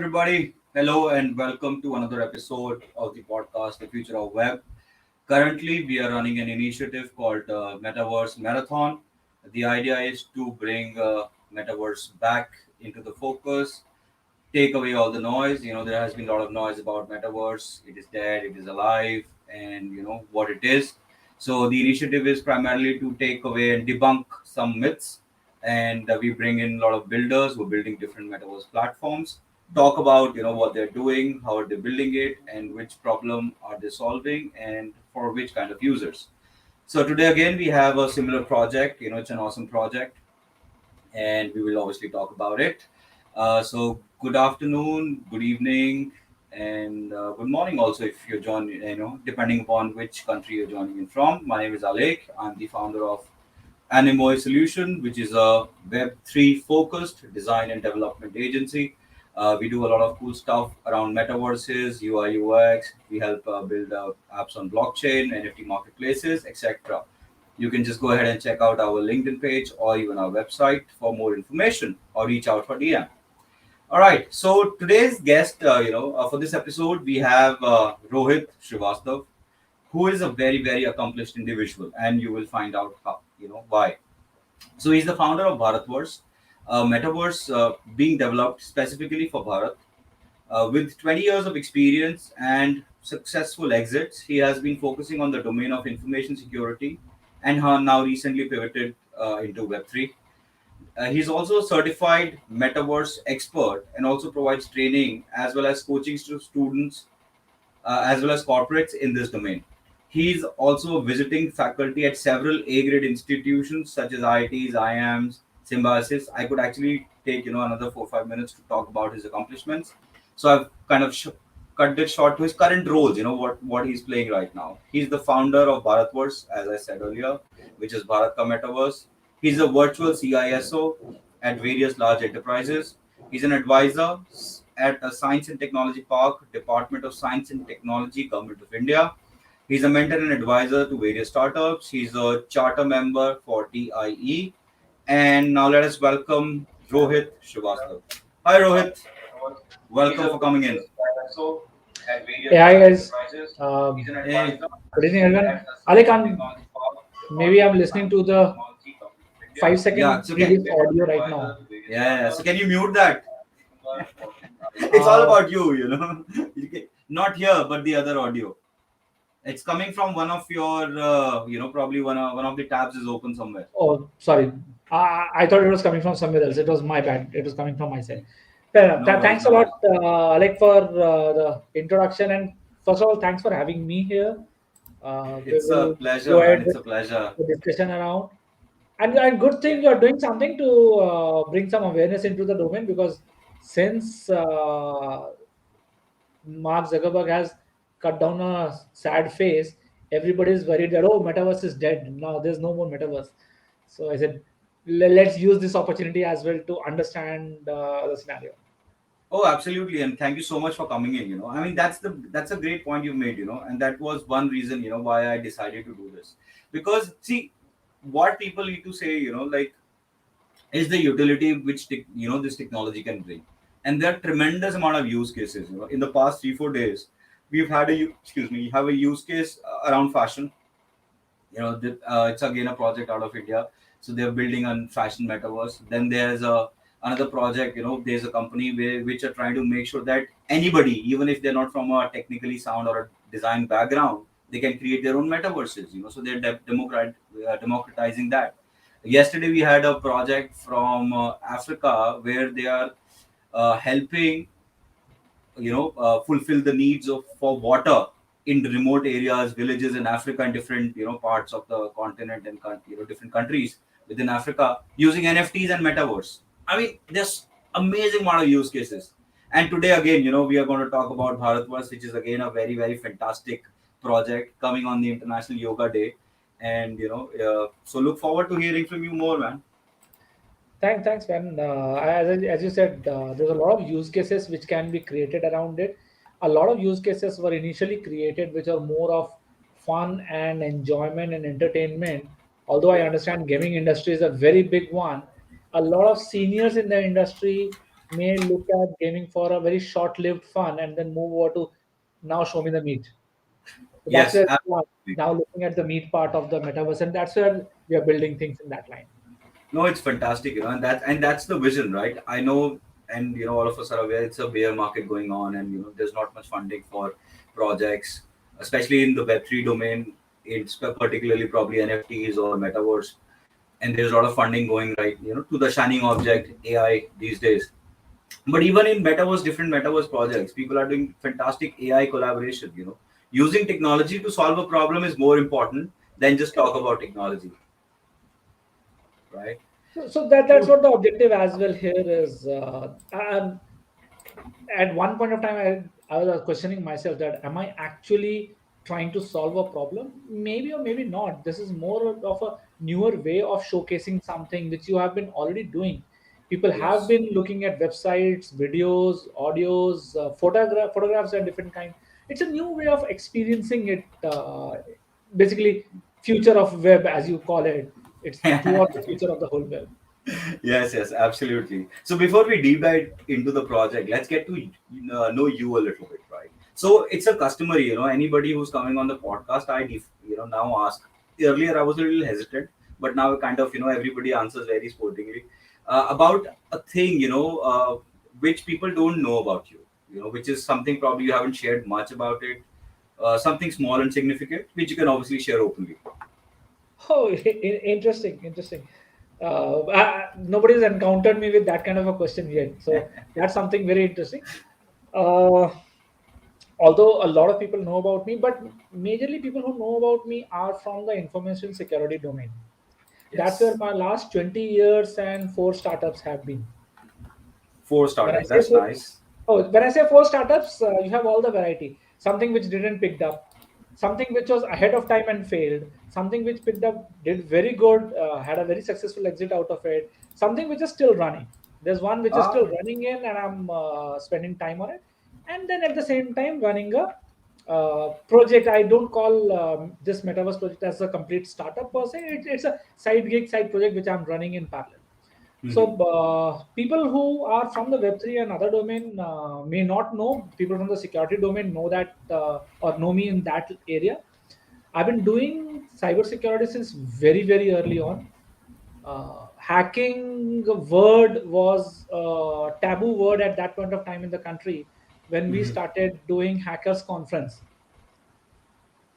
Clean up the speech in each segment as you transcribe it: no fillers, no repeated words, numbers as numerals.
everybody. Hello, and welcome to another episode of the podcast, The Future of Web. Currently, we are running an initiative called Metaverse Marathon. The idea is to bring Metaverse back into the focus, take away all the noise. There has been a lot of noise about Metaverse. It is dead, it is alive, and what it is. So, the initiative is primarily to take away and debunk some myths. And we bring in a lot of builders who are building different Metaverse platforms, talk about what they're doing, how are they building it, and which problem are they solving, and for which kind of users. So today again we have a similar project. It's an awesome project, and we will obviously talk about it. So good afternoon, good evening, and good morning also if you're joining. Depending upon which country you're joining in from. My name is Alek. I'm the founder of Animoy Solution, which is a Web3 focused design and development agency. We do a lot of cool stuff around metaverses, UI, UX. We help build apps on blockchain, NFT marketplaces, etc. You can just go ahead and check out our LinkedIn page or even our website for more information or reach out for DM. All right. So today's guest, for this episode, we have Rohit Srivastwa, who is a very, very accomplished individual, and you will find out how, why. So he's the founder of BharatVerse, a metaverse being developed specifically for Bharat. With 20 years of experience and successful exits, he has been focusing on the domain of information security and has now recently pivoted into Web3. He's also a certified Metaverse expert and also provides training as well as coaching to students as well as corporates in this domain. He's also visiting faculty at several A-grade institutions such as IITs, IIMs, Symbiosis. I could actually take another 4 or 5 minutes to talk about his accomplishments. So I've kind of cut it short to his current roles. What he's playing right now. He's the founder of BharatVerse, as I said earlier, which is Bharat ka Metaverse. He's a virtual CISO at various large enterprises. He's an advisor at a Science and Technology Park, Department of Science and Technology, Government of India. He's a mentor and advisor to various startups. He's a charter member for TIE. And now let us welcome Rohit Srivastwa. Hi, Rohit. Welcome for coming in. Hey, hi guys. Hey. Good evening, everyone. Alec, maybe I'm listening to the five Yeah. second So previous audio right now. yeah. So can you mute that? It's all Uh, about you. Not here, but the other audio. It's coming from one of your, probably one of the tabs is open somewhere. oh, sorry. I thought it was coming from somewhere else. It was my bad. It was coming from my side. Fair enough. No worries, Thanks a no lot, worries. Alec, for the introduction. And first of all, thanks for having me here. We It's a will pleasure, go man. ahead It's with a pleasure. the discussion around. And good thing you're doing something to bring some awareness into the domain because since Mark Zuckerberg has cut down a sad face, everybody is worried that metaverse is dead. Now there's no more metaverse. So I said, let's use this opportunity as well to understand the scenario. Oh, absolutely, and thank you so much for coming in. I mean, that's a great point you made. And that was one reason why I decided to do this, because see, what people need to say, like, is the utility which this technology can bring, and there are tremendous amount of use cases. In the past 3 4 days, we've had excuse me, have a use case around fashion. It's again a project out of India, so they're building a fashion metaverse. Then there's another project. There's a company which are trying to make sure that anybody, even if they're not from a technically sound or a design background, they can create their own metaverses. So they're democratizing that. Yesterday we had a project from Africa where they are helping fulfill the needs of for water in the remote areas, villages in Africa, and different parts of the continent, and different countries within Africa, using NFTs and metaverse. I mean, there's amazing amount of use cases. And today again, we are going to talk about BharatVerse, which is again a very, very fantastic project coming on the International Yoga Day. And so look forward to hearing from you more, man. Thanks, man. As you said, there's a lot of use cases which can be created around it. A lot of use cases were initially created which are more of fun and enjoyment and entertainment. Although I understand gaming industry is a very big one, a lot of seniors in the industry may look at gaming for a very short-lived fun and then move over to now show me the meat. So that's Yes, where we are absolutely. now looking at the meat part of the metaverse, and that's where we are building things in that line. No, it's fantastic, and that's the vision, right? I know, and all of us are aware it's a bear market going on, and there's not much funding for projects, especially in the Web3 domain. It's particularly probably NFTs or metaverse, and there's a lot of funding going right, to the shining object AI these days. But even in metaverse, different metaverse projects, people are doing fantastic AI collaboration. Using technology to solve a problem is more important than just talk about technology, right? So that's Cool. what the objective as well here is. At one point of time, I was questioning myself that am I actually trying to solve a problem? Maybe or maybe not. This is more of a newer way of showcasing something which you have been already doing. People have Yes. been looking at websites, videos, audios, photographs and different kind. It's a new way of experiencing it. Basically, future of web, as you call it. It's towards the future of the whole web. Yes, yes, absolutely. So before we deep dive into the project, let's get to know you a little bit, right? So it's a customer, anybody who's coming on the podcast, now ask. Earlier, I was a little hesitant, but now kind of, everybody answers very sportingly about a thing, which people don't know about you, which is something probably you haven't shared much about it, something small and significant, which you can obviously share openly. Oh, interesting, interesting. Nobody's encountered me with that kind of a question yet, so that's something very interesting. Uh, Although a lot of people know about me, but majorly people who know about me are from the information security domain. That's where Yes. my last 20 years and four startups have been. Four When I startups. say That's four, nice. oh, when I say four startups, you have all the variety. Something which didn't picked up, something which was ahead of time and failed, something which picked up, did very good, had a very successful exit out of it, something which is still running. There's one which is still Ah, running in, and I'm spending time on it, and then at the same time running a project. I don't call this metaverse project as a complete startup per se. It's a side gig, side project which I'm running in parallel. mhm. So people who are from the Web3 and other domain may not know. People from the security domain know that or know me in that area. I've been doing cybersecurity since very very early on. Hacking word was a taboo word at that point of time in the country when we Mhm. started doing hackers conference.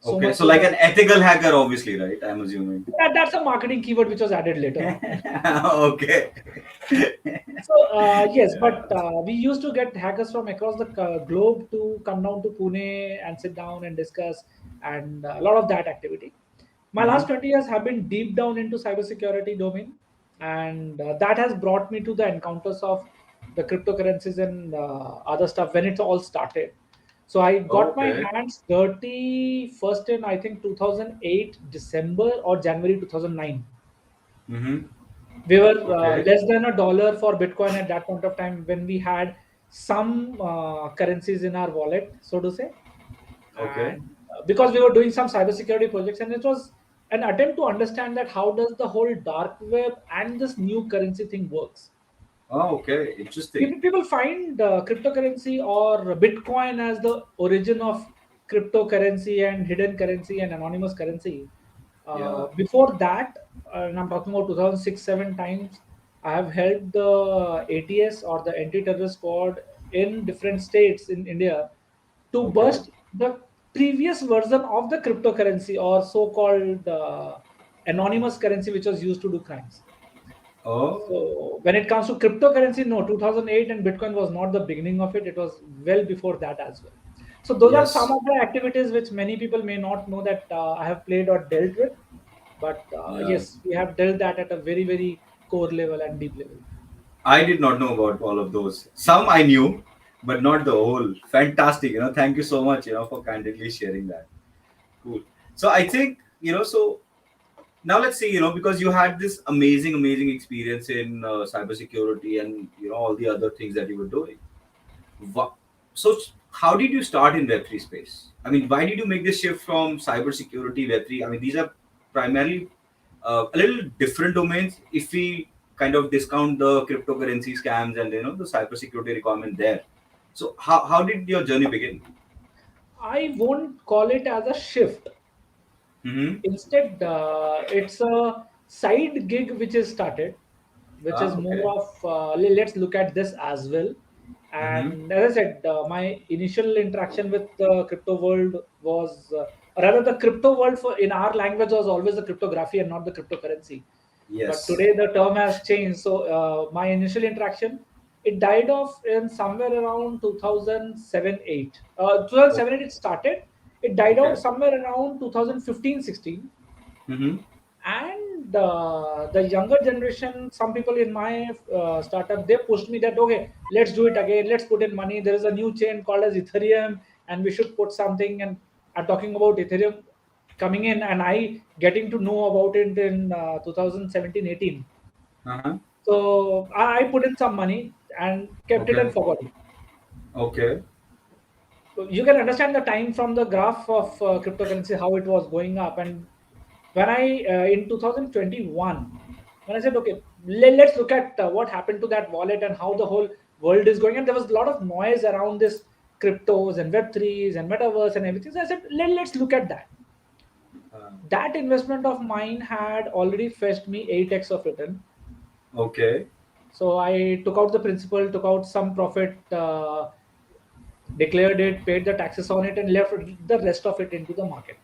So Okay, much so so like that an ethical hacker, obviously, right? I'm assuming. that's a marketing keyword which was added later on. Okay. So yes, but we used to get hackers from across the globe to come down to Pune and sit down and discuss, and a lot of that activity. My last Mhm. 20 years have been deep down into cybersecurity domain, and that has brought me to the encounters of the cryptocurrencies and other stuff when it all started. So I got my Okay. hands dirty first in I think 2008 December or January 2009. Mm-hmm. We were Okay. less than $1 for Bitcoin at that point of time when we had some currencies in our wallet, so to say. Okay. And because we were doing some cybersecurity projects, and it was an attempt to understand that how does the whole dark web and this new currency thing works. Oh, okay. Interesting. People find cryptocurrency or Bitcoin as the origin of cryptocurrency and hidden currency and anonymous currency. Yeah. Before that, and I'm talking about 2006 7 times, I have helped the ATS or the anti-terrorist squad in different states in India to Okay. burst the previous version of the cryptocurrency or so-called anonymous currency which was used to do crimes. Oh, So when it comes to cryptocurrency, no, 2008 and Bitcoin was not the beginning of it. It was well before that as well. So those are some yes. of the activities which many people may not know that I have played or dealt with. But Yeah. yes, we have dealt that at a very, very core level and deep level. I did not know about all of those. Some I knew, but not the whole. Fantastic. Thank you so much, for candidly sharing that. Cool. So I think, so now let's see, because you had this amazing experience in cybersecurity and, all the other things that you were doing. Wha- So, how did you start in Web3 space? I mean, why did you make this shift from cybersecurity Web3? I mean, these are primarily a little different domains. If we kind of discount the cryptocurrency scams and the cybersecurity requirement there. So how did your journey begin? I won't call it as a shift. Mm-hmm. Instead, it's a side gig which is started, which is Okay. more of let's look at this as well. Mm-hmm. And as I said, my initial interaction with the crypto world was, rather, the crypto world for in our language was always the cryptography and not the cryptocurrency. But Yes. today the term has changed. So my initial interaction, it died off in somewhere around 2007-8. 2007 it started. It died out Okay. somewhere around 2015-16. Mm-hmm. And the younger generation, some people in my startup, they pushed me that, okay, let's do it again, let's put in money, there is a new chain called as Ethereum, and we should put something. And I'm talking about Ethereum coming in, and I getting to know about it in 2017-18. Uh-huh. So I put in some money and kept it Okay. and forgot it. Okay. You can understand the time from the graph of cryptocurrency, how it was going up. And when I in 2021, when I said, okay, let's look at what happened to that wallet and how the whole world is going, and there was a lot of noise around this cryptos and web3s and metaverse and everything. So I said, let's look at that. Uh, That investment of mine had already fetched me 8x of return. okay. So I took out the principal, took out some profit, declared it, paid the taxes on it, and left the rest of it into the market.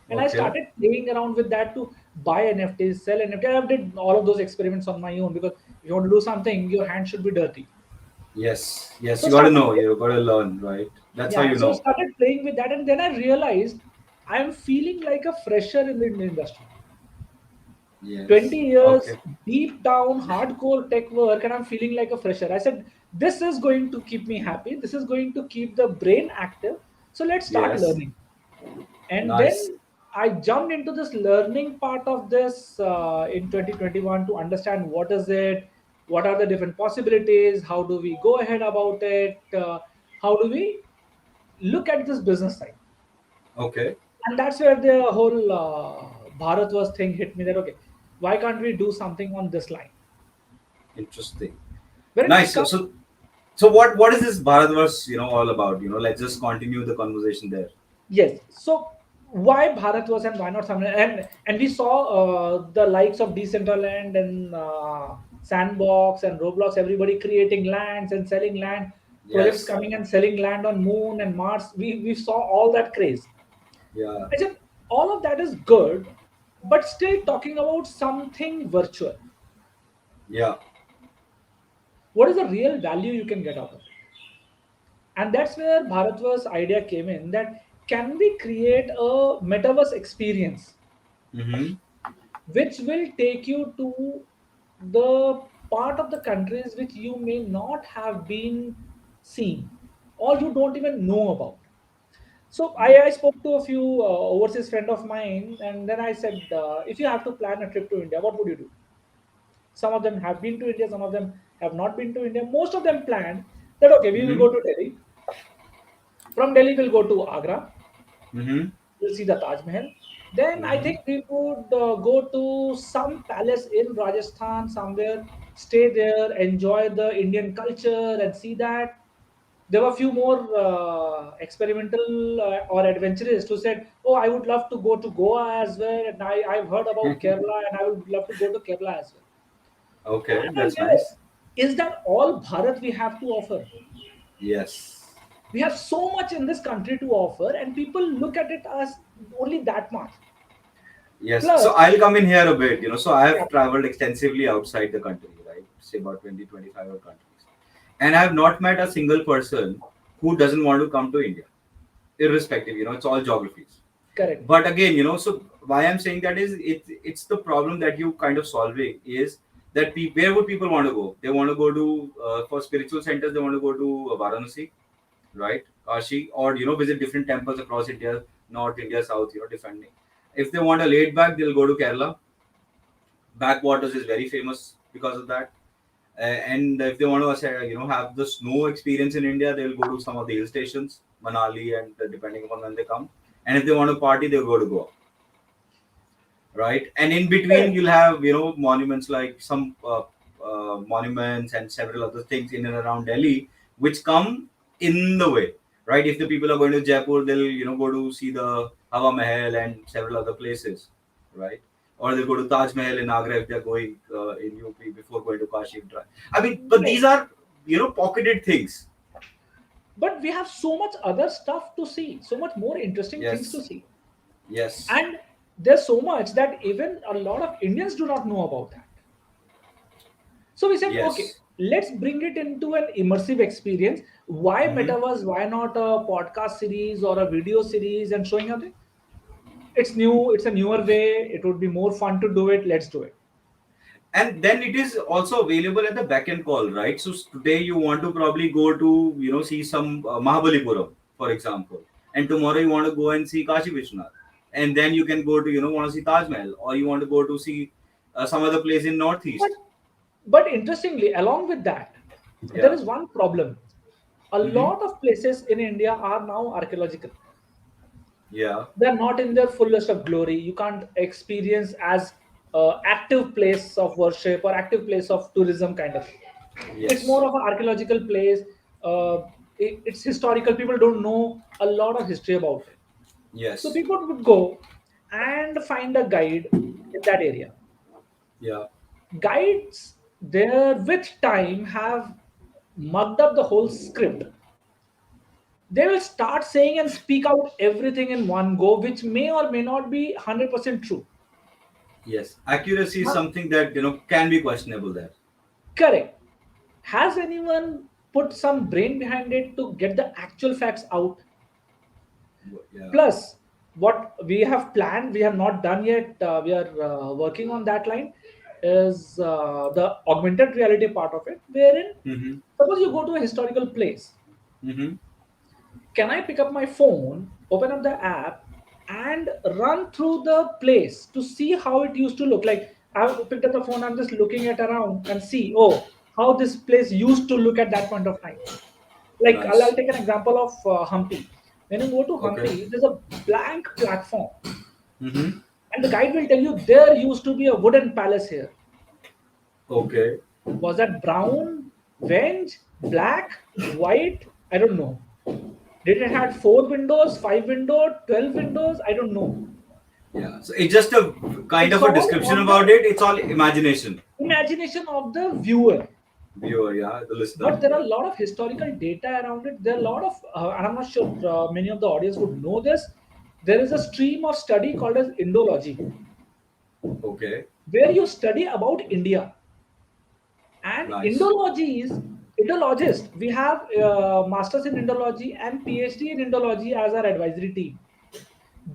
And I Okay. started playing around with that to buy NFTs, sell NFTs. I did all of those experiments on my own, because if you want to do something, your hand should be dirty. Yes. Yes. So You got to started, know. You got to learn, right? That's how yeah. you So know. started playing with that, and then I realized I am feeling like a fresher in the industry. Yes. 20 years Okay. deep down hardcore tech work, and I'm feeling like a fresher. I said, this is going to keep me happy. This is going to keep the brain active. So let's start Yes. learning. And Nice. then I jumped into this learning part of this in 2021 to understand what is it, what are the different possibilities, how do we go ahead about it, how do we look at this business side. Okay. And that's where the whole BharatVerse thing hit me, that, okay, why can't we do something on this line? Interesting. When it Nice. comes, So what is this BharatVerse, all about? Let's just continue the conversation there. yes. So why BharatVerse and why not something? And we saw the likes of Decentraland and Sandbox and Roblox, everybody creating lands and selling land, projects Yes. coming and selling land on Moon and Mars. We saw all that craze. Yeah. I said all of that is good, but still talking about something virtual. Yeah. What is the real value you can get out of it? And that's where BharatVerse idea came in, that can we create a metaverse experience Mm-hmm. which will take you to the part of the countries which you may not have been seen, or you don't even know about. So I spoke to a few overseas friend of mine, and then I said, if you have to plan a trip to India, what would you do? Some of them have been to India, some of them have not been to India. Most of them planned that, okay, we will Mm-hmm. go to Delhi. From Delhi we'll go to Agra, Mm-hmm. we'll see the Taj Mahal. Then I Mm-hmm. think we would go to some palace in Rajasthan somewhere, stay there, enjoy the Indian culture and see that. There were a few more experimental or adventurous who said, oh, I would love to go to Goa as well, and I've heard about Kerala, and I would love to go to Kerala as well. Okay, And I that's realized, nice. is that all Bharat we have to offer? Yes. We have so much in this country to offer, and people look at it as only that much. Yes. So Plus, I'll come in here a bit. So I yeah, have traveled extensively outside the country, right? Say about 20, 25 odd countries. And I have not met a single person who doesn't want to come to India, irrespective. It's all geographies. correct, But again, so why I'm saying that is it's the problem that you kind of solving is that where would people want to go? They want to go to for spiritual centers. They want to go to Varanasi, right? Kashi, or visit different temples across India, North India, South, depending. If they want a laid back, they'll go to Kerala. Backwaters is very famous because of that. And if they want to have the snow experience in India, they'll go to some of the hill stations, Manali, and depending upon when they come. And if they want to party, they'll go to Goa, right? And in between, correct. you'll have monuments like some monuments and several other things in and around Delhi, which come in the way, right? If the people are going to Jaipur, they'll go to see the Hawa Mahal and several other places, right? Or they'll go to Taj Mahal in Agra if they're going in UP before going to Kashi. I mean, but these are pocketed things. But we have so much other stuff to see, so much more interesting things to Yes, see. yes. And there's so much that even a lot of Indians do not know about that. So we said, okay, Yes. let's bring it into an immersive experience. Why Hmm. metaverse? Why not a podcast series or a video series and showing up? It's new, it's a newer way. It would be more fun to do it. Let's do it. And then it is also available at the back end call, right? So today you want to probably go to see some Mahabalipuram, for example, and tomorrow you want to go and see Kashi Vishwanath, and then you can go to want to see Taj Mahal, or you want to go to see some other place in But Northeast. but interestingly, along with that, there Yeah. is one problem. A Mm-hmm. lot of places in India are now archaeological. Yeah. They're not in their fullest of glory. You can't experience as active place of worship or active place of tourism kind of thing. It's Yes. more of an archaeological place. It's historical. People don't know a lot of history about it. So Yes. people would go and find a guide in that area. Yeah. Guides there with time have mugged up the whole script. They will start saying and speak out everything in one go, which may or may not be 100% true. Yes. Accuracy is But something that can be questionable there. correct. Has anyone put some brain behind it to get the actual facts out? Yeah. Plus, what we have planned, we have not done yet, we are working on that line, is the augmented reality part of it, wherein Mm-hmm. suppose you go to a historical place. Mm-hmm. Can I pick up my phone, open up the app, and run through the place to see how it used to look like? I've picked up the phone, I'm just looking at around and see, oh, how this place used to look at that point of time. Like I'll Nice. take an example of Hampi. When you go to Okay. Hampi, there's a blank platform, Mm-hmm. and the guide will tell you there used to be a wooden palace here. Okay. Was that brown, venge, black, white? I don't know. Did it had 4 windows, 5 windows, 12 windows? I don't know. Yeah. So it's just a kind It's of a all description on about the it. It's all imagination. imagination of the viewer. Viewer, yeah, the listener. But there are a lot of historical data around it. There are a lot of, and I'm not sure many of the audience would know this. There is a stream of study called as Indology, Okay. where you study about India. And Nice. Indologist, we have masters in Indology and PhD in Indology as our advisory team.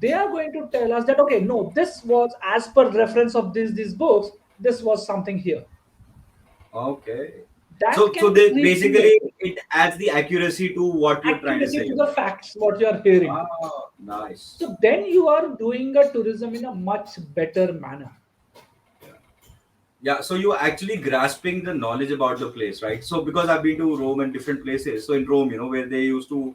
They are going to tell us that okay, no, this was as per reference of these books, this was something here Okay. that So can they be recreated, basically it adds the accuracy to what you're trying to accuracy say. to the facts what you are hearing. Ah, nice. So then you are doing a tourism in a much better manner. Yeah, so you're actually grasping the knowledge about the place, right? So because I've been to Rome and different places, so in Rome, where they used to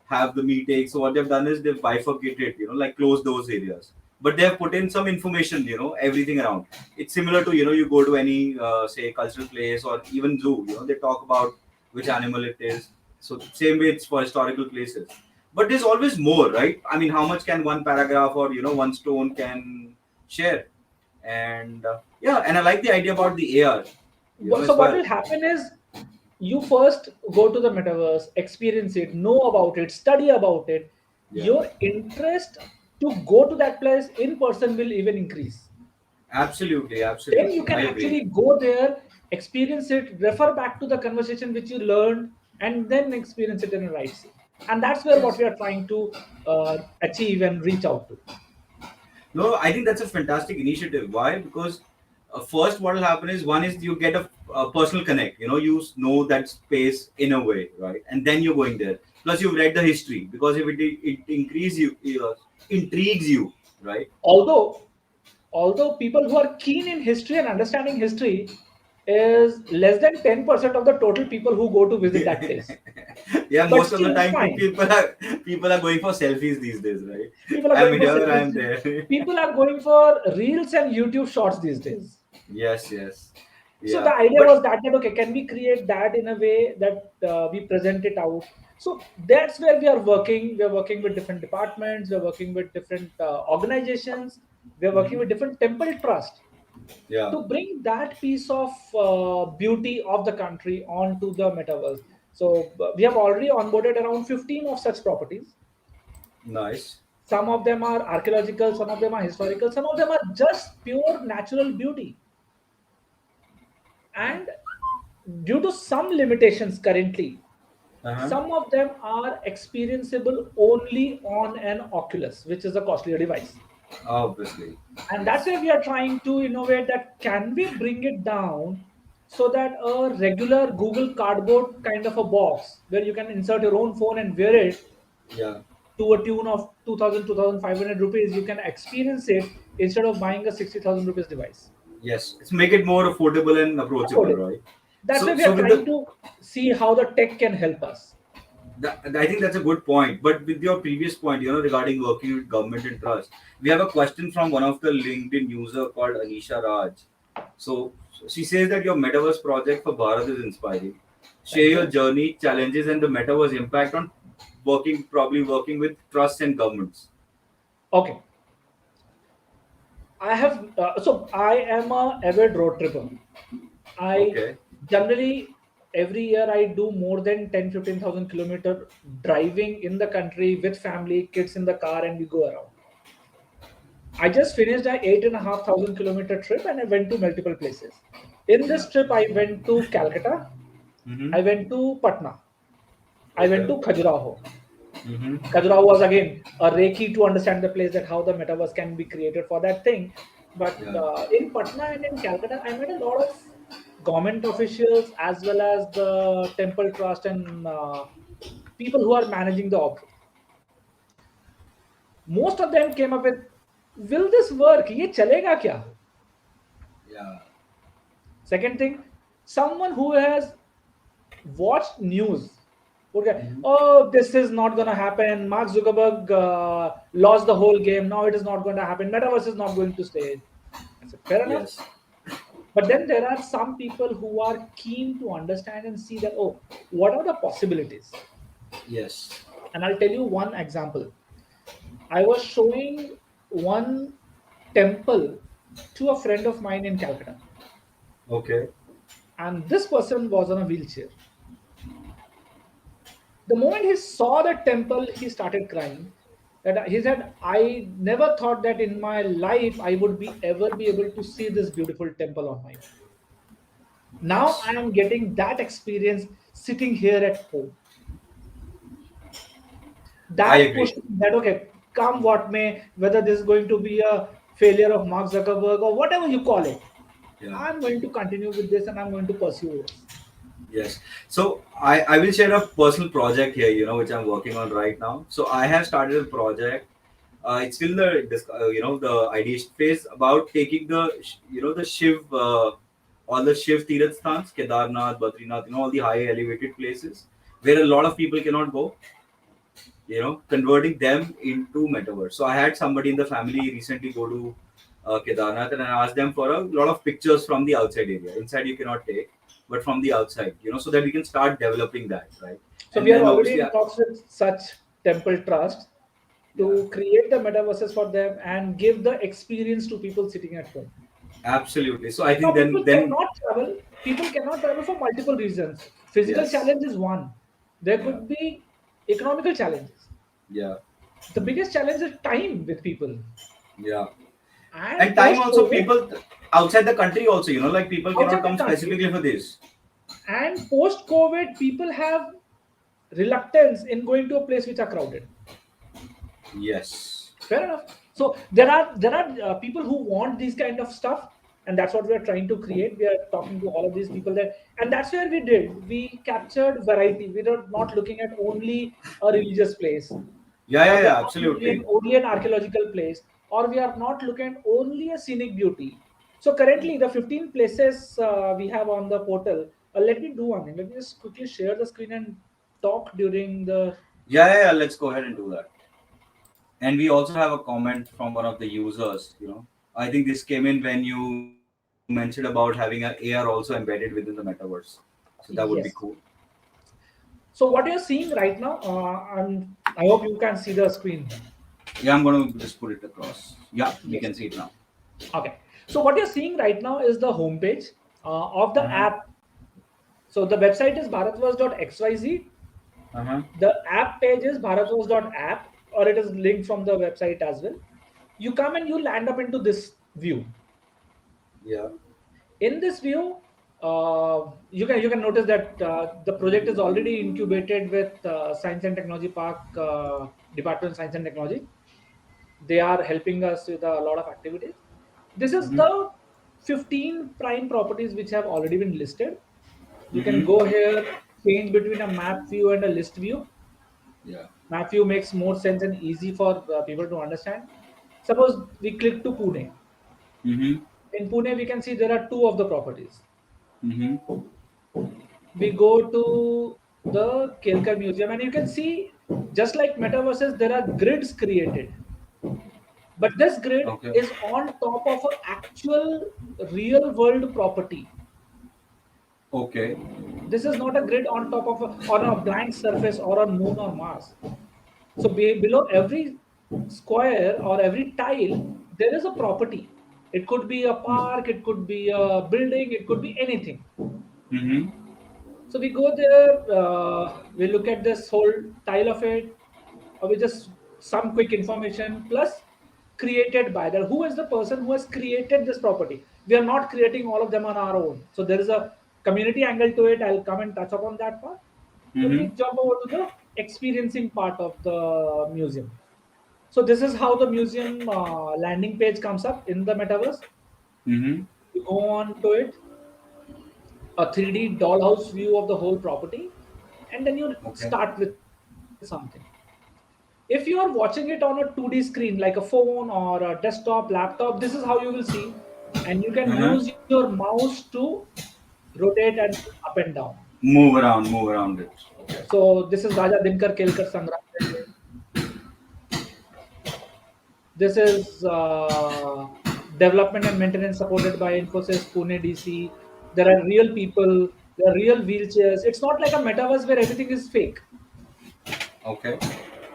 have the meetings, so what they've done is they've bifurcated, like closed those areas. But they have put in some information, everything around. It's similar to, you go to any, say, cultural place or even zoo, they talk about which animal it is. So same way it's for historical places. But there's always more, right? I mean, how much can one paragraph or, one stone can share? And yeah, and I like the idea about the AR, So as what well. will happen is you first go to the metaverse, experience it, know about it, study about it. Yeah, Your interest to go to that place in person will even increase. absolutely, Then you absolutely, can I agree. actually go there, experience it, refer back to the conversation which you learned, and then experience it in a right way. And that's where what Yes. we are trying to achieve and reach out to. No, I think that's a fantastic initiative. Why? Because first, what will happen is one is you get a personal connect. You know that space in a way, right? And then you're going there. Plus, you've read the history because if it increase you, intrigues you, right? Although, although people who are keen in history and understanding history is less than 10% of the total people who go to visit that place. Yeah, But most of the still, it's time fine. people are going for selfies these days, right? People are I'm going for here, selfies. I'm there. People are going for reels and YouTube shorts these days. Yes, yes. So the Yeah, idea but was that okay, can we create that in a way that we present it out? So that's where we are working. We are working with different departments. We are working with different organizations. We are working Mhm. with different temple trust Yeah, to bring that piece of beauty of the country onto the metaverse. So we have already onboarded around 15 of such properties. nice. Some of them are archaeological, some of them are historical, some of them are just pure natural beauty. Yeah. And due to some limitations currently, Uh-huh. some of them are experienceable only on an Oculus, which is a costlier device. Obviously. And that's Yes. where we are trying to innovate that can we bring it down so that a regular Google Cardboard kind of a box where you can insert your own phone and wear it Yeah. to a tune of 2000 2500 rupees, you can experience it instead of buying a 60,000 rupees device. Yes. It's make it more affordable and approachable, Affordable. right? That's why So we are so with trying the to see how the tech can help us. I think that's a good point. But with your previous point, regarding working with government and trust, we have a question from one of the LinkedIn user called Anisha Raj. So she says that your metaverse project for Bharat is inspiring. Share Thank your you. journey, challenges, and the metaverse impact on probably working with trusts and governments. Okay. I am a avid road tripper. I Okay. generally every year I do more than 10 15,000 kilometer driving in the country with family, kids in the car, and we go around. I just finished a 8,500 kilometer trip and I went to multiple places. In Yeah. this trip, I went to Calcutta, Mm-hmm. I went to Patna, I went Okay. to Khajuraho. Mm-hmm. Khajuraho was again a Reiki to understand the place that how the metaverse can be created for that thing. But Yeah. in Patna and in Calcutta, I met a lot of government officials as well as the temple trust and people who are managing the most of them came up with, will this work? Ye chalega kya? Yeah. Second thing, someone who has watched news. Okay, Mm-hmm. oh, this is not going to happen. Mark Zuckerberg lost the whole game. Now it is not going to happen. Metaverse is not going to stay. I said, fair enough. Yes. But then there are some people who are keen to understand and see that, oh, what are the possibilities? Yes. And I'll tell you one example. I was showing one temple to a friend of mine in Calcutta, Okay. and this person was on a wheelchair. The moment he saw the temple, he started crying. That he said, "I never thought that in my life I would be ever be able to see this beautiful temple on my own. Now I Yes. am getting that experience sitting here at home." I That agree. pushed me that okay, come what may, whether this is going to be a failure of Mark Zuckerberg or whatever you call it, Yeah. I'm going to continue with this and I'm going to pursue this. Yes. So I will share a personal project here, which I'm working on right now. So I have started a project. It's still the ideation phase about taking the Shiv, all the Shiv Tirath stans, Kedarnath, Badrinath, all the high elevated places where a lot of people cannot go, converting them into metaverse. So I had somebody in the family recently go to Kedarnath, and I asked them for a lot of pictures from the outside area. Inside you cannot take, but from the outside, so that we can start developing that, right? So And we are then already obviously, in talks with such temple trusts yeah, to create the metaverses for them and give the experience to people sitting at home. absolutely. So I Now think then people cannot travel for multiple reasons. Physical yes, challenge is one. There yeah, could be economical challenges. yeah, The biggest challenge is time with people. yeah, and And time post also COVID, people outside the country also, like people cannot outside the come country, specifically for this. and post COVID, people have reluctance in going to a place which are crowded. Yes, Fair enough. So there are people who want these kind of stuff, and that's what we are trying to create. We are talking to all of these people there, and that's where we captured variety. We are not looking at only a religious place, yeah, or yeah, we are yeah, not looking at absolutely. only an archaeological place, or we are not looking at only a scenic beauty. So currently, the 15 places we have on the portal. Let me do one thing. Let me just quickly share the screen and talk during the. Yeah, yeah, yeah. Let's go ahead and do that. And we also have a comment from one of the users. I think this came in when you mentioned about having an AR also embedded within the metaverse. So that would be Yes. cool. So what you're seeing right now, and I hope you can see the screen. Yeah, I'm going to just put it across. Yeah, we Yes. can see it now. Okay. So what you're seeing right now is the homepage of the Uh-huh. app. So the website is bharatverse.xyz. Uh-huh. The app page is bharatverse.app, or it is linked from the website as well. You come and you land up into this view. Yeah. In this view, you can notice that the project is already incubated with Science and Technology Park, Department of Science and Technology. They are helping us with a lot of activities. This is Mm-hmm. the 15 prime properties which have already been listed. You can Mm-hmm. go here, change between a map view and a list view. Yeah. Map view makes more sense and easy for people to understand. Suppose we click to Pune. Mm-hmm. In Pune, we can see there are two of the properties. Mm-hmm. We go to the Kelkar Museum, and you can see, just like metaverses, there are grids created. But this grid Okay. is on top of an actual real world property. Okay. This is not a grid on top of on a blank surface or on Moon or Mars. So below every square or every tile, there is a property. It could be a park, it could be a building, it could be anything. Mm-hmm. So we go there, we look at this whole tile of it, or we just some quick information plus created by that. Who is the person who has created this property? We are not creating all of them on our own. So there is a community angle to it. I'll come and touch upon that part. Then we Mm-hmm. jump over to the experiencing part of the museum. So this is how the museum landing page comes up in the metaverse. Mm-hmm. You go on to it, a 3D dollhouse view of the whole property, and then you Okay. start with something. If you are watching it on a 2D screen like a phone or a desktop, laptop, this is how you will see, and you can use Uh-huh. your mouse to rotate and up and down. Move around it. Okay. So this is Raja Dinkar Kelkar Sangrahalaya. This is development and maintenance supported by Infosys Pune DC. There are real people, there are real wheelchairs. It's not like a metaverse where everything is fake. Okay.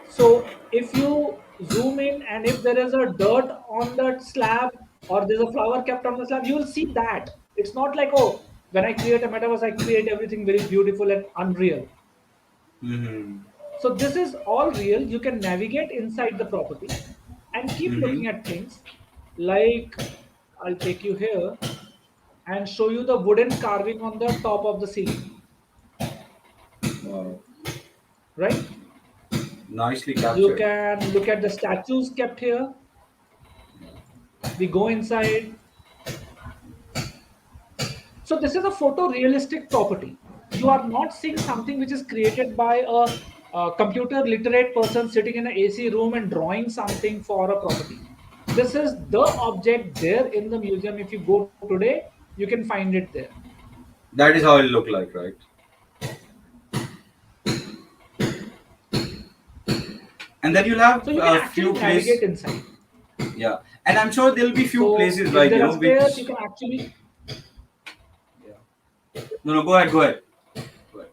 So if you zoom in and if there is a dirt on that slab or there's a flower kept on the slab, you will see that. It's not like, oh, when I create a metaverse, I create everything very beautiful and unreal. Mm-hmm. So this is all real. You can navigate inside the property and keep Mm-hmm. looking at things. Like I'll take you here and show you the wooden carving on the top of the ceiling, Wow. right? Nicely You captured. can look at the statues kept here. We go inside. So this is a photorealistic property. You are not seeing something which is created by a computer literate person sitting in an AC room and drawing something for a property. This is the object there in the museum. If you go today, you can find it there. That is how it look like, right? And then you'll So have you can a actually few navigate places. inside. Yeah, and I'm sure there'll be few So places if like there are stairs, which. you can actually. Yeah. No, no, go ahead, go ahead. Go ahead.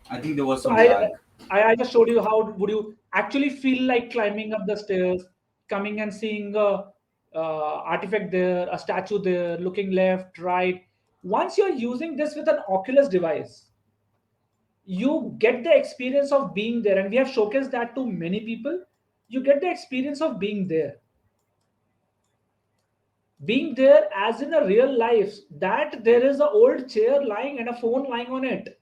I think there was So some lag. I just showed you how would you actually feel like climbing up the stairs, coming and seeing a artifact there, a statue there, looking left, right. Once you're using this with an Oculus device, you get the experience of being there, and we have showcased that to many people. You get the experience of being there as in a real life. That there is an old chair lying and a phone lying on it.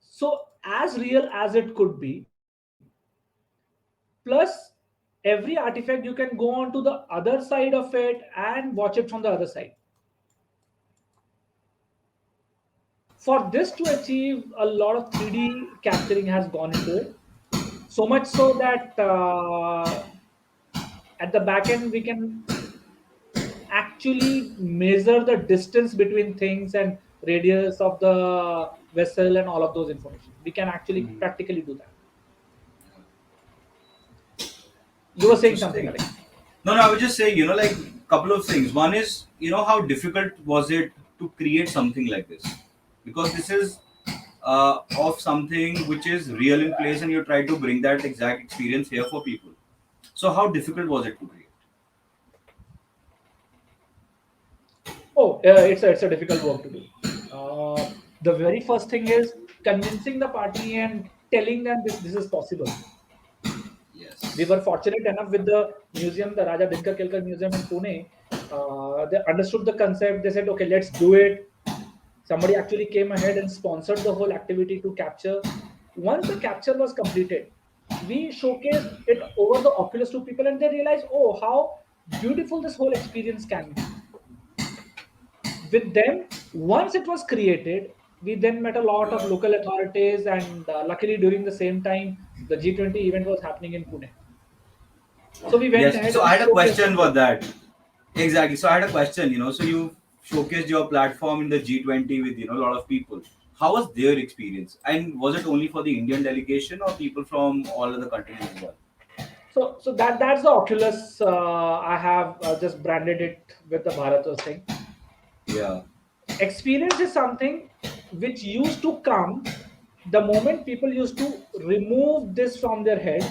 So as real as it could be, plus every artifact you can go on to the other side of it and watch it from the other side. For this to achieve, a lot of 3D capturing has gone into it, so much so that at the back end we can actually measure the distance between things and radius of the vessel and all of those information. We can actually Mhm. practically do that. You were saying something, Interesting. Alex. No, no, I was just saying, like couple of things. One is, how difficult was it to create something like this? Because this is of something which is real in place, and you try to bring that exact experience here for people. So, how difficult was it to create? Oh, it's a difficult work to do. The very first thing is convincing the party and telling them this is possible. We Yes. were fortunate enough with the museum, the Raja Dinkar Kelkar Museum in Pune. They understood the concept. They said, okay, let's do it. Somebody actually came ahead and sponsored the whole activity to capture. Once the capture was completed, we showcased it over the Oculus to people, and they realized, oh, how beautiful this whole experience can be. With them, once it was created, we then met a lot of Yeah. local authorities, and luckily during the same time, the G20 event was happening in Pune. So we went Yes. ahead So, and I had a showcased question it for there. that. Exactly. So, I had a question. So you showcased your platform in the G20 with a lot of people. How was their experience? And was it only for the Indian delegation or people from all other countries as well? So that's the Oculus. I have just branded it with the BharatVerse thing. Yeah. Experience is something which used to come the moment people used to remove this from their head.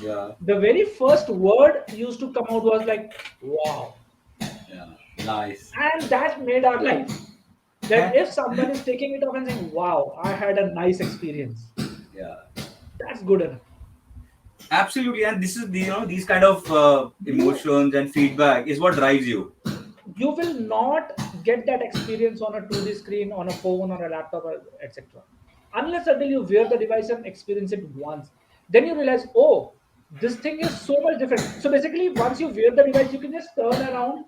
Yeah. The very first word used to come out was like, wow. Yeah. Nice. And that made our life. That if someone is taking it off and saying, wow, I had a nice experience, Yeah. that's good enough. Absolutely. And this is the these kind of You emotions and feedback is what drives you. you will not get that experience on a 2D screen, on a phone, or a laptop, or etc. Unless until you wear the device and experience it once. Then you realize, oh, this thing is so much different. So basically, once you wear the device, you can just turn around,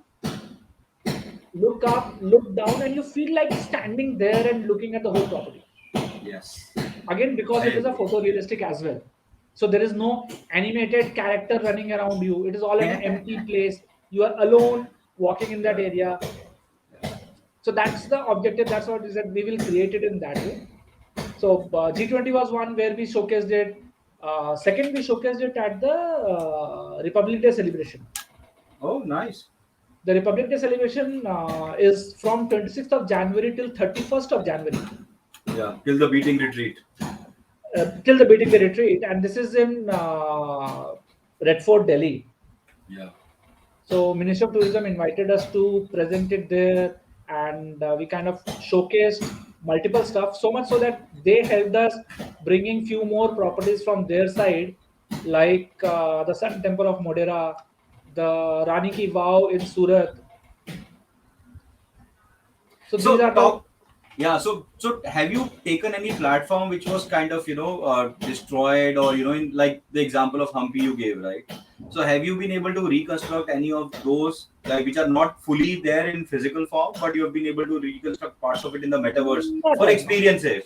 look up, look down, and you feel like standing there and looking at the whole property. Yes. Again, because I it is a agree. photorealistic as well. So there is no animated character running around you. It is all an empty place. You are alone walking in that Yeah. area. So that's the objective. That's what is that we will create it in that way. So G20 was one where we showcased it. Second, we showcased it at the Republic Day celebration. Oh, nice. The Republic Day celebration is from 26th of January till 31st of January, Yeah. Till the beating retreat. till the beating the retreat, and this is in Red Fort, Delhi. Yeah. So Ministry of Tourism invited us to present it there, and we kind of showcased multiple stuff. So much so that they helped us bringing few more properties from their side, like the Sun Temple of Modera, the Rani Ki Vav in Surat. So these So are the talk. Yeah. So have you taken any platform which was kind of destroyed, or in like the example of Humpy you gave, right? So have you been able to reconstruct any of those like which are not fully there in physical form, but you have been able to reconstruct parts of it in the metaverse not for right now. experiences?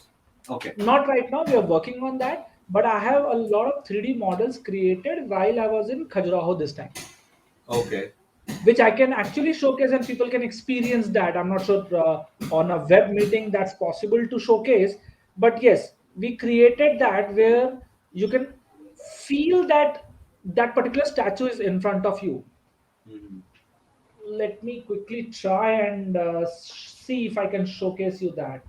Okay. Not right now. We are working on that, but I have a lot of 3D models created while I was in Khajuraho this time, Okay. which I can actually showcase and people can experience that. I'm not sure on a web meeting that's possible to showcase, but yes, we created that where you can feel that that particular statue is in front of you. Mhm. Let me quickly try and see if I can showcase you that.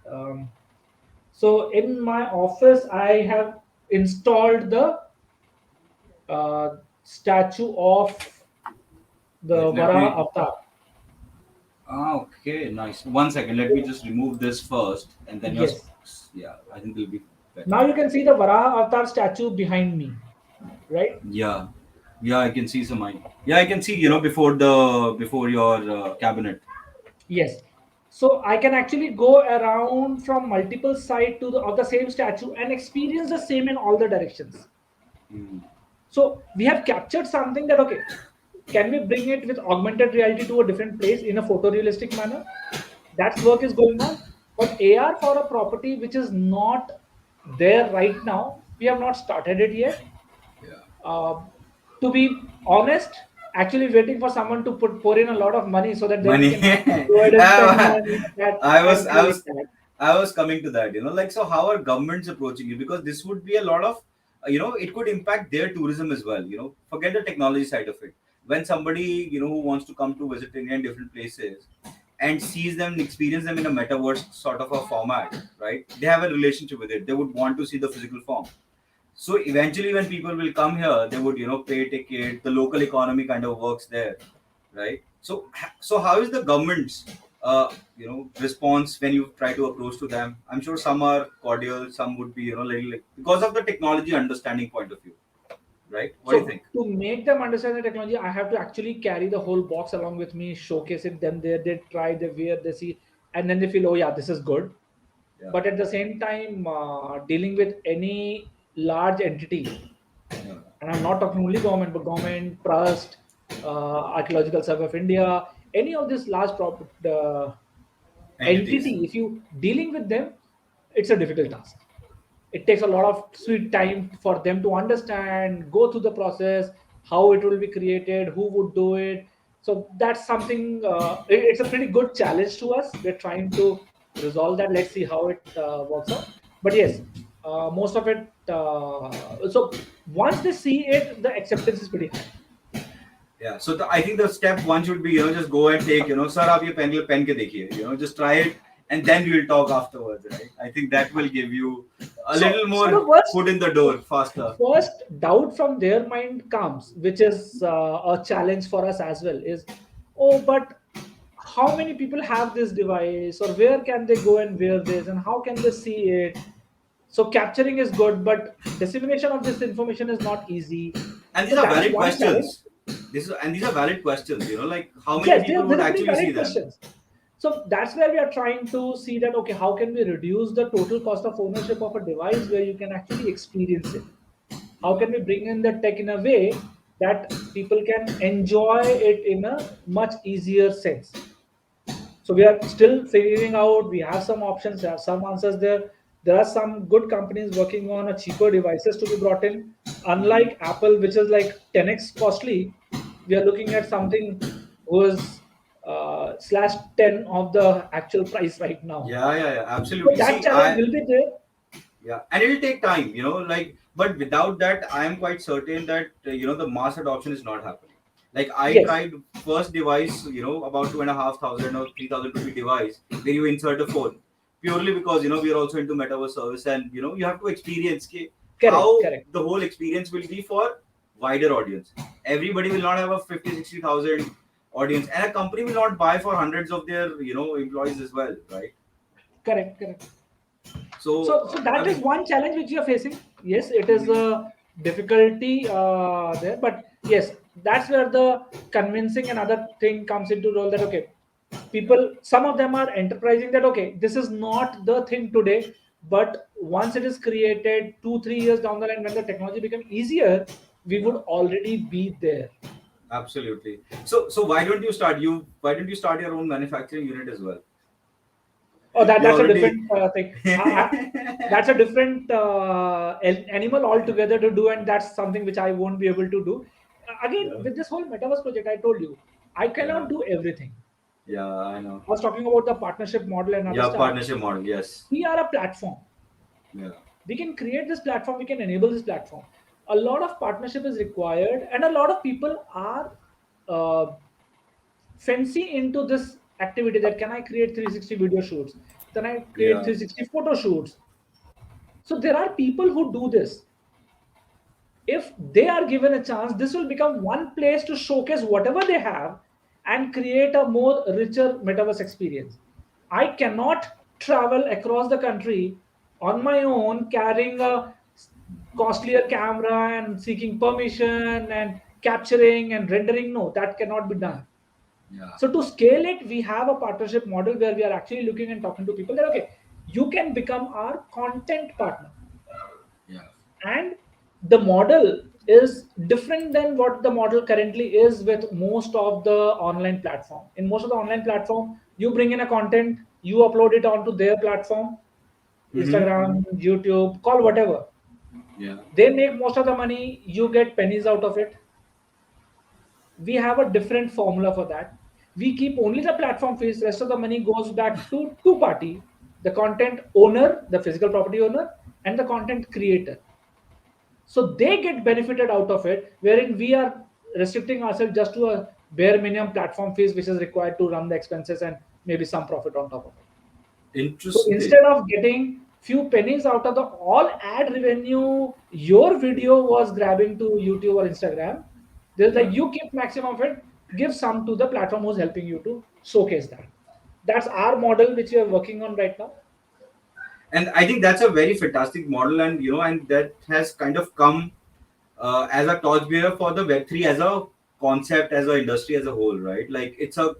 So in my office, I have installed the statue of the Let Varaha me. avatar. Okay, nice. One second. Let me just remove this first, and then your. Yes. Yeah, I think it'll be better. Now you can see the Varaha avatar statue behind me, right? Yeah, yeah, I can see some. Yeah, I can see. Before your cabinet. Yes. So I can actually go around from multiple side to the of the same statue and experience the same in all the directions. Mm. So we have captured something that okay, can we bring it with augmented reality to a different place in a photorealistic manner? That's work is going on. But AR for a property which is not there right now, we have not started it yet. Yeah. Uh, to be honest, actually waiting for someone to pour in a lot of money so that then we Money. can go ahead and spend money on that I was, and I create was, that. I was coming to that. Like so, how are governments approaching it? Because this would be a lot of, it could impact their tourism as well. Forget the technology side of it. when somebody who wants to come to visit India in different places and sees them and experience them in a metaverse sort of a format, right? They have a relationship with it. They would want to see the physical form. So eventually, when people will come here, they would pay ticket. The local economy kind of works there, right? So how is the government's response when you try to approach to them? I'm sure some are cordial, some would be little like, because of the technology understanding point of view, right? What do you So think? to make them understand the technology, I have to actually carry the whole box along with me, showcase it them there, they try, they wear, they see, and then they feel, oh yeah, this is good. Yeah, But at the same time, dealing with any large entity, yeah. and I'm not talking only government, but government, trust, Archaeological Survey of India, any of this large Entities. entity, if you dealing with them, it's a difficult task. It takes a lot of sweet time for them to understand, go through the process, how it will be created, who would do it. So that's something, it's a pretty good challenge to us. We're trying to resolve that. Let's see how it works out. But yes, most of it, so once they see it, the acceptance is pretty high. Yeah, so I think the step one should be just go and take sir आप ये pen के देखिए just try it and then we will talk afterwards, right? I think that will give you a little So more the worst, foot in the door faster. first doubt from their mind comes, which is a challenge for us as well, is, oh, but how many people have this device, or where can they go and wear this, and how can they see it? So capturing is good, but dissemination of this information is not easy. And these So are that is valid one challenge. questions. These are valid questions. Like how many Yes, people would these are pretty actually see valid them? questions. So that's where we are trying to see that, okay, how can we reduce the total cost of ownership of a device where you can actually experience it? How Yeah, can we bring in the tech in a way that people can enjoy it in a much easier sense? So we are still figuring out. We have some options, there are some answers there. There are some good companies working on a cheaper devices to be brought in. Unlike Apple, which is like 10x costly, we are looking at something was slash 10 of the actual price right now. yeah, So absolutely. that See, challenge will be there. yeah, and it'll take time, like, but without that, I am quite certain that, the mass adoption is not happening. Like, I Yes, tried first device, about 2,500 or 3,000 rupee device where you insert a phone purely because, we are also into metaverse service and, you have to experience correct, how correct. the whole experience will be for wider audience. Everybody will not have a 50, 60,000 audience and a company will not buy for hundreds of their, employees as well, right? Correct, correct. So, So I that is mean, one challenge which you are facing. Yes, it is a difficulty there, but yes, that's where the convincing and other thing comes into role. That okay, people, some of them are enterprising that okay, this is not the thing today, but once it is created, 2 3 years down the line, when the technology become easier, we would yeah. already be there. Absolutely. So why don't you start your own manufacturing unit as well? Oh, You're that's a already different thing. yeah, That's a different animal altogether to do, and that's something which I won't be able to do. Again, with this whole metaverse project, I told you, I yeah, cannot do everything. yeah. I know. I was talking about the partnership model and other Yeah, stuff. partnership model. Yes. We are a platform. Yeah, We can create this platform. We can enable this platform. A lot of partnership is required, and a lot of people are uh, fancy into this activity. That can I create 360 video shoots? Can I create yeah, 360 photo shoots? So there are people who do this. If they are given a chance, this will become one place to showcase whatever they have and create a more richer metaverse experience. I cannot travel across the country on my own carrying a costlier camera and seeking permission and capturing and rendering. No, that cannot be done. yeah, So to scale it, we have a partnership model where we are actually looking and talking to people that okay, you can become our content partner. yeah, And the model is different than what the model currently is with most of the online platform. In most of the online platform, you bring in a content, you upload it onto their platform, mm-hmm. Instagram, YouTube, call whatever. Yeah, They make most of the money, you get pennies out of it. We have a different formula for that. We keep only the platform fees, rest of the money goes back to two party, the content owner, the physical property owner, and the content creator. So they get benefited out of it, wherein we are restricting ourselves just to a bare minimum platform fees, which is required to run the expenses and maybe some profit on top of it. So Interesting. instead of getting few pennies out of the all ad revenue your video was grabbing to YouTube or Instagram, there's like Yeah. you keep maximum of it, give some to the platform who's helping you to showcase that. That's our model which we are working on right now. And I think that's a very fantastic model, and and that has kind of come as a torchbearer for the Web3 as a concept, as an industry as a whole, right? Like it's a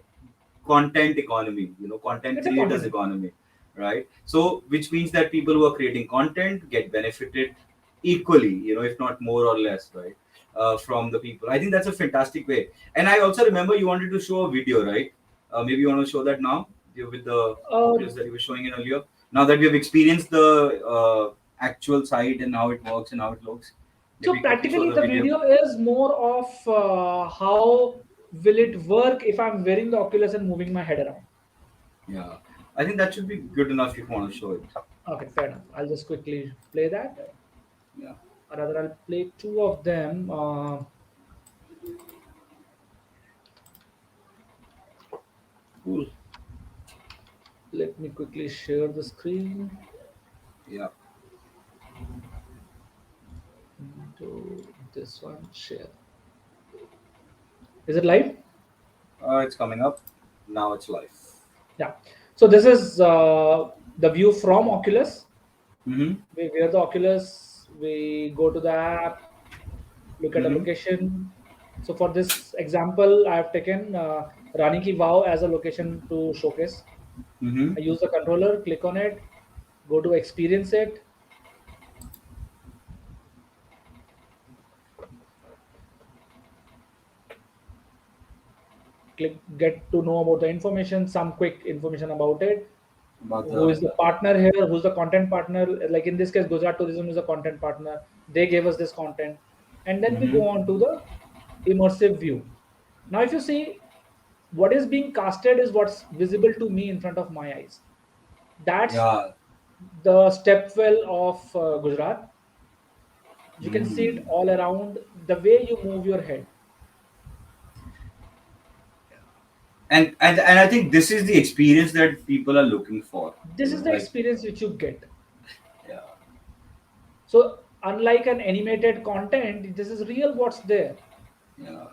content economy, content It's a creators content. economy, right? So which means that people who are creating content get benefited equally, if not more or less, right? From the people. I think that's a fantastic way. And I also remember you wanted to show a video, right? Maybe you want to show that now, with the Uh, Oculus that you were showing in earlier. Now that we have experienced the actual site and how it works and how it looks, so maybe quickly show practically the the video. video is more of how will it work if I'm wearing the Oculus and moving my head around. Yeah, I think that should be good enough if you want to show it. Okay, fair enough. I'll just quickly play that. Yeah, Or rather, I'll play two of them. cool. Let me quickly share the screen Yeah. to this one. Share. Is it live? It's coming up. Now it's live. Yeah. So this is the view from Oculus. Mm-hmm. We wear the Oculus. We go to the app. Look at a Mm-hmm. location. So for this example, I have taken Rani Ki Vav as a location to showcase. Mm-hmm. I use the controller, click on it, go to experience it, click get to know about the information, some quick information about it. About Who the is the partner here? Who's the content partner? Like in this case, Gujarat Tourism is a content partner. They gave us this content, and then we mm-hmm. go on to the immersive view. Now, if you see what is being casted is what's visible to me in front of my eyes. That's Yeah. the stepwell of Gujarat. You can see it Mm. all around the way you move your head. And I think this is the experience that people are looking for. This is the Like, experience which you get. yeah, So, unlike an animated content, this is real what's there. yeah,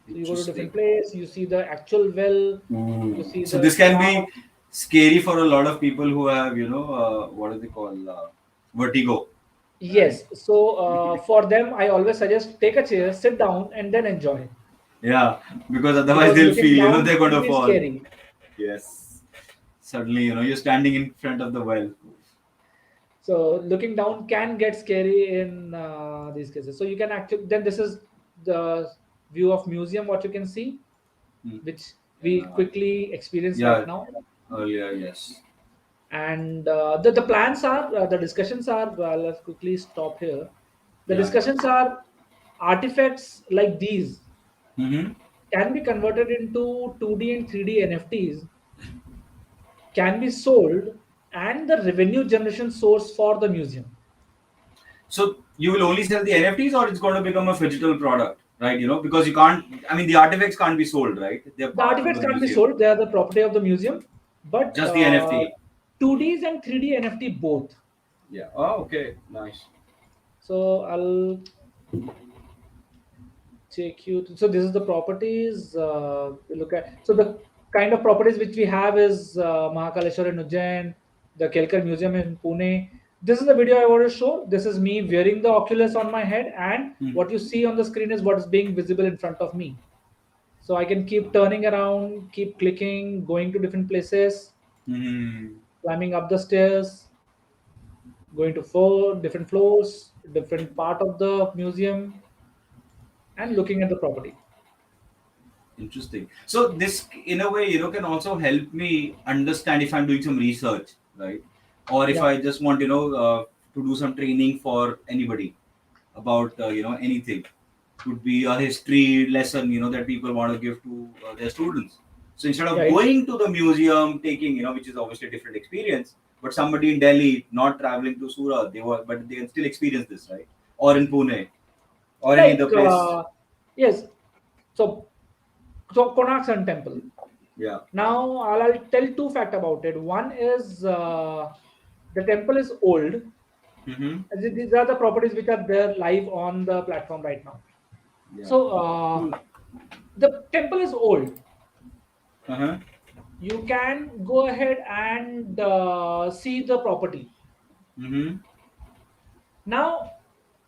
So, you go to interesting. different place, you see the actual well, you Mm. see So the this can ground. be scary for a lot of people who have, what do they call, vertigo, right? Yes. So, for them, I always suggest take a chair, sit down, and then enjoy. Yeah, because otherwise Because they'll looking feel, down they're going can to be fall. scary. Yes. Suddenly, you're standing in front of the well. So, looking down can get scary in these cases. So, you can actually, then this is the view of museum, what you can see, Hmm. which we Yeah. quickly experience right Yeah. now. Earlier, yes. And the plans are, the discussions are, let's quickly stop here. The Yeah, yeah. discussions are artifacts like these Mm-hmm. can be converted into 2D and 3D NFTs, can be sold, and the revenue generation source for the museum. So you will only sell the NFTs, or it's going to become a physical product, right? Because you can't. I mean, the artifacts can't be sold, right? They're The part of artifacts the can't be museum. sold, they are the property of the museum, but Just the NFT. 2Ds and 3D NFT both. Yeah. Oh, okay. Nice. So I'll take you to, so this is the properties. We look at, so the kind of properties which we have is Mahakaleshwar in Ujjain, the Kelkar Museum in Pune. This is the video I want to show. This is me wearing the Oculus on my head, and Hmm. what you see on the screen is what is being visible in front of me. So I can keep turning around, keep clicking, going to different places, Hmm. climbing up the stairs, going to four different floors, different part of the museum, and looking at the property. Interesting. So this, in a way, can also help me understand if I'm doing some research, right? Or if Yeah, I just want, to do some training for anybody about, anything. Could be a history lesson, that people want to give to their students. So instead yeah, of going to the museum, taking, which is obviously a different experience, but somebody in Delhi not traveling to Surat, but they can still experience this, right? Or in Pune. or any other Like place? yes, so Konark Sun Temple. Yeah. Now I'll tell two fact about it. One is the temple is old. Mm-hmm. These are the properties which are there live on the platform right now. Yeah. So Cool. the temple is old. Uh-huh. You can go ahead and see the property. Mm-hmm. Now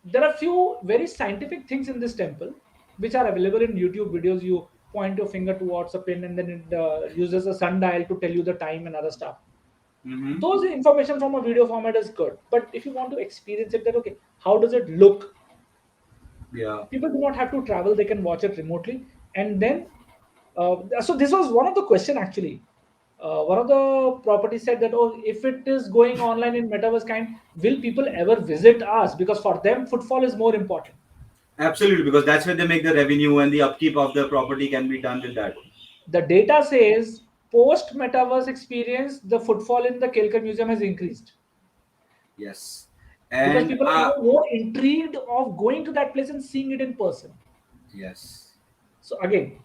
there are few very scientific things in this temple which are available in YouTube videos. You point your finger towards a pin and then it uses a sundial to tell you the time and other stuff. Mm-hmm. Those information from a video format is good, but if you want to experience it, then okay, how does it look? Yeah. People do not have to travel; they can watch it remotely. And then, so this was one of the question actually. One of the properties said that, oh, if it is going online in metaverse kind, will people ever visit us? Because for them, footfall is more important. Absolutely, because that's where they make the revenue and the upkeep of the property can be done with that. The data says post metaverse experience, the footfall in the Kelkar Museum has increased Yes. because And people are now more intrigued of going to that place and seeing it in person. yes. So again,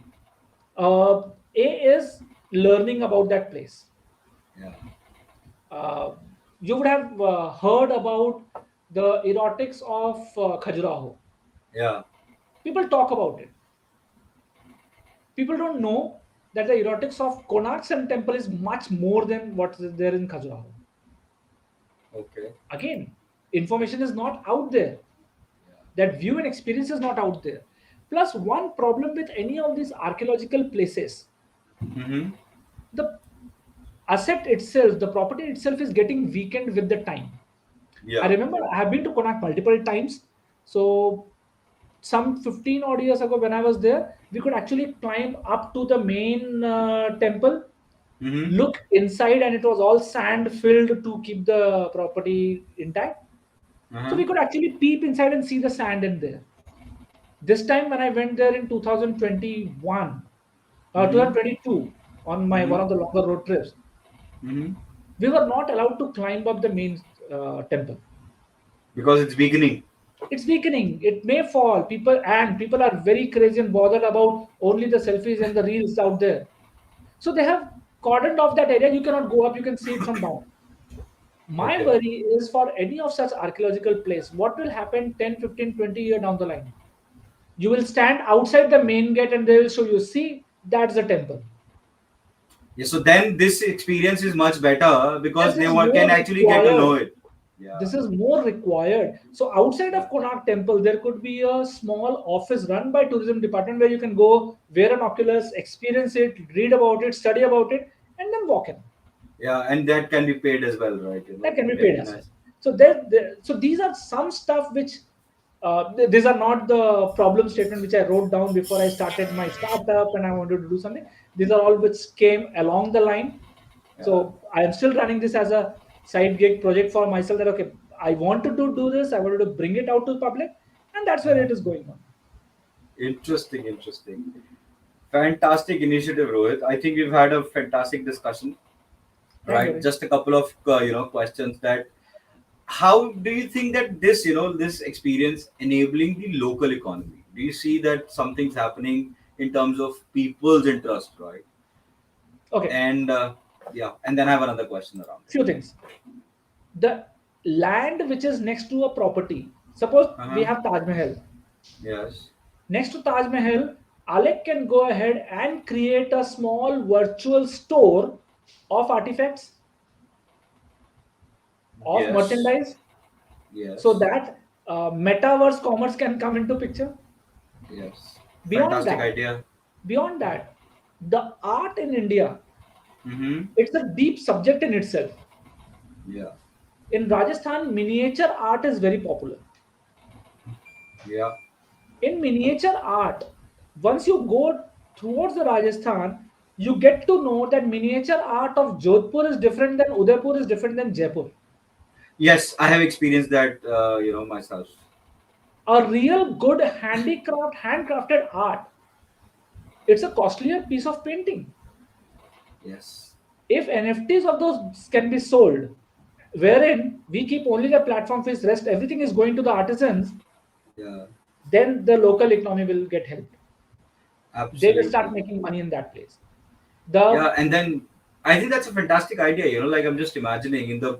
A is learning about that place. Yeah. Uh, you would have heard about the erotics of Khajuraho. Yeah. People talk about it. People don't know that the erotics of Konark Sun Temple is much more than what is there in Khajuraho. Okay. Again, information is not out there. Yeah. That view and experience is not out there. Plus, one problem with any of these archaeological places, Mm-hmm. the asset itself, the property itself is getting weakened with the time. I Yeah. remember I have been to Konark multiple times. So some 15 odd years ago when I was there, we could actually climb up to the main temple, Mm-hmm. look inside, and it was all sand filled to keep the property intact. So Uh-huh. we could actually peep inside and see the sand in there. This time when I went there in 2021, Mm-hmm. 2022 on my one Mm-hmm. of the longer road trips, Mm-hmm. we were not allowed to climb up the main temple. Because it's beginning. It's weakening. It may fall. People are very crazy and bothered about only the selfies and the reels out there. So they have cordoned off that area. You cannot go up. You can see it from down. My Okay. worry is for any of such archaeological place, what will happen 10, 15, 20 years down the line? You will stand outside the main gate and they will show you, see, that's the temple. Yeah. So then this experience is much better because This they is were can more actually get to know required. it. Yeah. This is more required. So outside Yeah. of Konark Temple, there could be a small office run by tourism department where you can go, wear an Oculus, experience it, read about it, study about it, and then walk in. Yeah. And that can be paid as well, right? That can be Can paid be as well. nice. So so these are some stuff which these are not the problem statement which I wrote down before I started my startup and I wanted to do something. These are all which came along the line. Yeah. So I am still running this as a side gig project for myself. That okay, I wanted to do this. I wanted to bring it out to the public, and that's where Uh-huh. it is going on. Interesting. Interesting. Fantastic initiative, Rohit. I think we've had a fantastic discussion. Thanks, Right. Gauri. Just a couple of questions that how do you think that this this experience enabling the local economy? Do you see that something's happening in terms of people's interest, right? Okay, And yeah, and then I have another question around it. few things. The land which is next to a property. Suppose we Uh-huh. have Taj Mahal. Yes. Next to Taj Mahal, Alec can go ahead and create a small virtual store of artifacts, of Yes. merchandise, so Yes. that metaverse commerce can come into picture. Yes. Beyond Fantastic that, idea. beyond that, the art in India, Mm-hmm. it's a deep subject in itself. Yeah. In Rajasthan, miniature art is very popular. Yeah. In miniature art, once you go towards the Rajasthan, you get to know that miniature art of Jodhpur is different than Udaipur is different than Jaipur. Yes, I have experienced that. Myself. A real good handicraft, handcrafted art, it's a costlier piece of painting. Yes. If NFTs of those can be sold, wherein we keep only the platform fees, rest everything is going to the artisans, Yeah. then the local economy will get helped. They will start Absolutely. making money in that place. The Yeah, and then I think that's a fantastic idea. Like I'm just imagining in the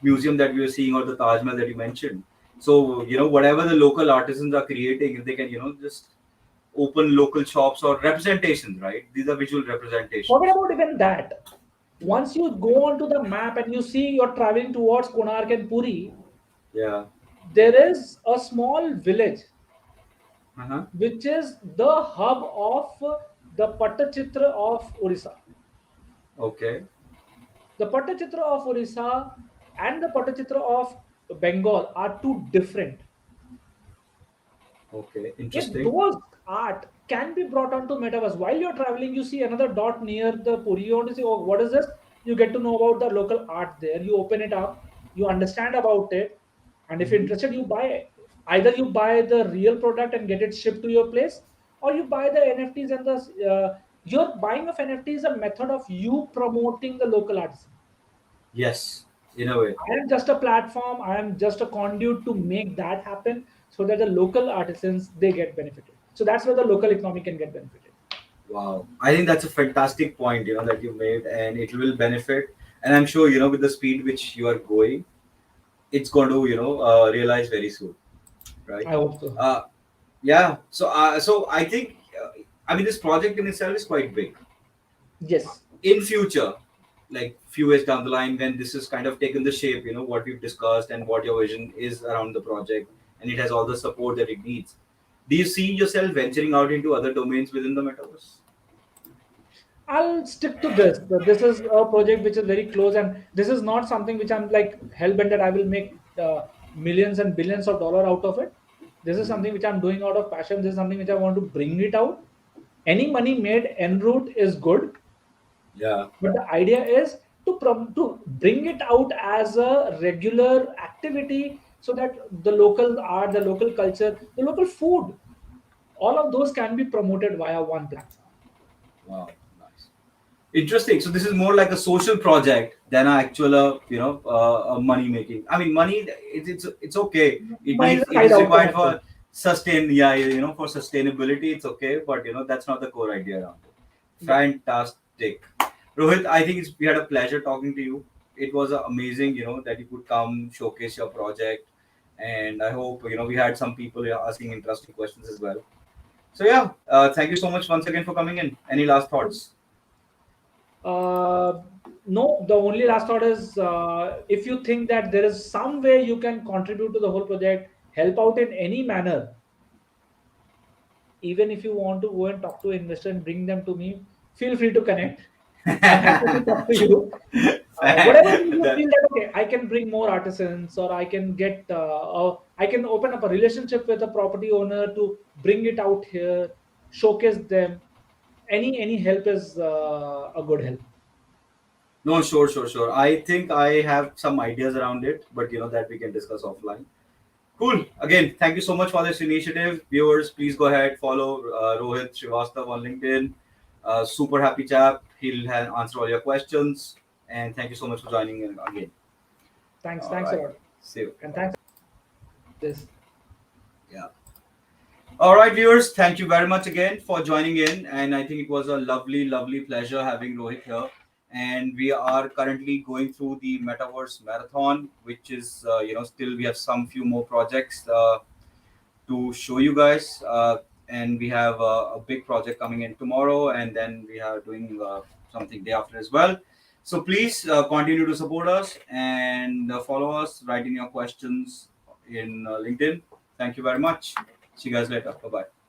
museum that we were seeing, or the Taj Mahal that you mentioned. So whatever the local artisans are creating, if they can just open local shops or representations, right? These are visual forget representations. about even that. Once you go onto the map and you see you're traveling towards Konark and Puri, Yeah. there is a small village Uh-huh. which is the hub of the Pattachitra of Orissa. Okay. The Pattachitra of Orissa and the Pattachitra of Bengal are two different. Okay. If Interesting. those art can be brought onto metaverse while you're traveling, you see another dot near the Puri, you want to say, oh, what is this? You get to know about the local art there. You open it up, you understand about it, and if you're Hmm. interested, you buy it. Either you buy the real product and get it shipped to your place, or you buy the NFTs and the your buying of NFT is a method of you promoting the local artisan. Yes, in a way. I am just a platform. I am just a conduit to make that happen, so that the local artisans they get benefited. So that's where the local economy can get benefited. Wow. I think that's a fantastic point, that you made, and it will benefit. And I'm sure, with the speed which you are going, it's going to, realize very soon, right? I hope so. Uh, yeah. So I think, I mean, this project in itself is quite big. Yes, In future, like few years down the line, when this is kind of taken the shape, what we've discussed and what your vision is around the project, and it has all the support that it needs. Do you see yourself venturing out into other domains within the metaverse? I'll stick to this. This is a project which is very close, and this is not something which I'm like hell bent that I will make millions and billions of dollar out of it. This is something which I'm doing out of passion. This is something which I want to bring it out. Any money made en route is good, Yeah. but the idea is to bring it out as a regular activity, so that the local art, the local culture, the local food, all of those can be promoted via one platform. Wow. Nice. Interesting. So this is more like a social project than an actual, a money making. I mean, money. It's okay. It Mine is needs. a It side is outcome required of it. for sustain. Yeah, for sustainability. It's okay, but that's not the core idea around it. Yeah. Fantastic, Rohit. I think we had a pleasure talking to you. It was amazing, that you could come showcase your project, and I hope we had some people asking interesting questions as well. So yeah, thank you so much once again for coming in. Any last thoughts? Uh, no, the only last thought is if you think that there is some way you can contribute to the whole project, help out in any manner, even if you want to go and talk to investor and bring them to me, feel free to connect. I'm happy to talk to you. Whatever you That- feel that okay, I can bring more artisans, or I can get, I can open up a relationship with a property owner to bring it out here, showcase them. Any help is a good help. no, sure. I think I have some ideas around it, but that we can discuss offline. Cool. Again, thank you so much for this initiative. Viewers, please go ahead, follow Rohit Srivastwa on LinkedIn. Super happy chap. He'll answer all your questions. And thank you so much for joining in again. All Thanks a right. lot, See you. and Bye. thanks for this. Yeah. All right, viewers. Thank you very much again for joining in. And I think it was a lovely pleasure having Rohit here. And we are currently going through the Metaverse Marathon, which is, still we have some few more projects to show you guys. And we have a big project coming in tomorrow, and then we are doing something day after as well. So please continue to support us and follow us, write in your questions in LinkedIn. Thank you very much. See you guys later. Bye bye.